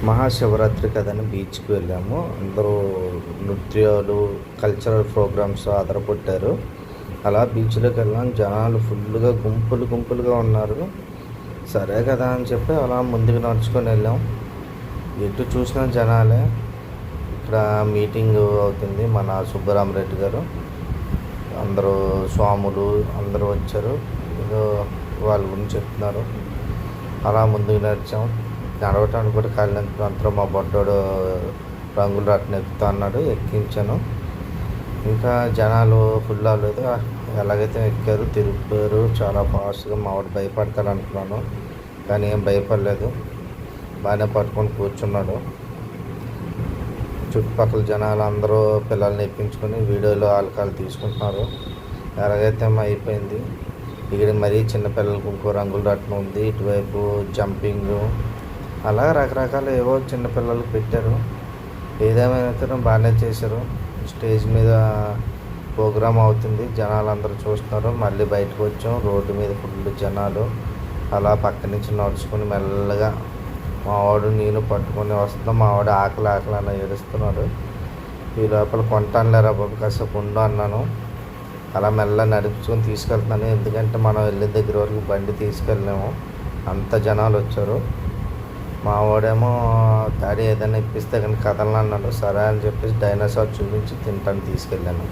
మహాశివరాత్రి కదని బీచ్కి వెళ్ళాము. అందరూ నృత్యాలు, కల్చరల్ ప్రోగ్రామ్స్ అదరగొట్టారు. అలా బీచ్‌లోకి వెళ్ళాం. జనాలు ఫుల్లుగా గుంపులు గుంపులుగా ఉన్నారు. సరే కదా అని చెప్పి అలా ముందుకు నడుచుకొని వెళ్ళాం. ఎటు చూసినా జనాలే. ఇక్కడ మీటింగ్ అవుతుంది. మన సుబ్బరామరెడ్డి గారు, అందరూ స్వాములు అందరూ వచ్చారు. ఏదో వాళ్ళ గురించి చెప్తున్నారు. అలా ముందుకు నడిచాం. నడవటానికి కూడా కాలినంత అంతలో మా బొడ్డోడు రంగుల రాట్నం ఎక్కుతా అన్నాడు. ఎక్కించాను. ఇంకా జనాలు ఫుల్ అవ్వలేదు. ఎలాగైతే ఎక్కారు, తిరిగిపోయారు చాలా ఫాస్ట్గా. మా వాడు భయపడతాడు అనుకున్నాను, కానీ ఏం భయపడలేదు. బాగానే పట్టుకొని కూర్చున్నాడు. చుట్టుపక్కల జనాలు అందరూ పిల్లల్ని ఎక్కించుకొని వీడియోలు ఆల్కాలు తీసుకుంటున్నారు. ఎలాగైతే అయిపోయింది. ఇక్కడ మరీ చిన్నపిల్లలకు ఇంకో రంగుల రాట్నం ఉంది. ఇటువైపు జంపింగ్, అలా రకరకాల ఏవో చిన్నపిల్లలకు పెట్టారు. ఏదేమైనా బాగానే చేశారు. స్టేజ్ మీద ప్రోగ్రామ్ అవుతుంది. జనాలు అందరూ చూస్తున్నారు. మళ్ళీ బయటకు వచ్చాం. రోడ్డు మీద ఫుల్ జనాలు. అలా పక్క నుంచి నడుచుకొని మెల్లగా మా వాడు నేను పట్టుకొని వస్తున్నాం. మా వాడు ఆకలి ఆకలి అని ఏడుస్తున్నాడు. ఈ లోపల కొంటానులేరా బాబు కాసేపు ఉండు అన్నాను. అలా మెల్ల నడుచుకొని తీసుకెళ్తున్నాను. ఎందుకంటే మనం వెళ్ళిన దగ్గర వరకు బండి తీసుకెళ్ళాము, అంత జనాలు వచ్చారు. మా వాడేమో డాడీ ఏదైనా ఇప్పిస్తే కానీ కదలను అన్నాడు. సరే అని చెప్పేసి డైనోసార్ చూపించి తింటాను తీసుకెళ్ళాను.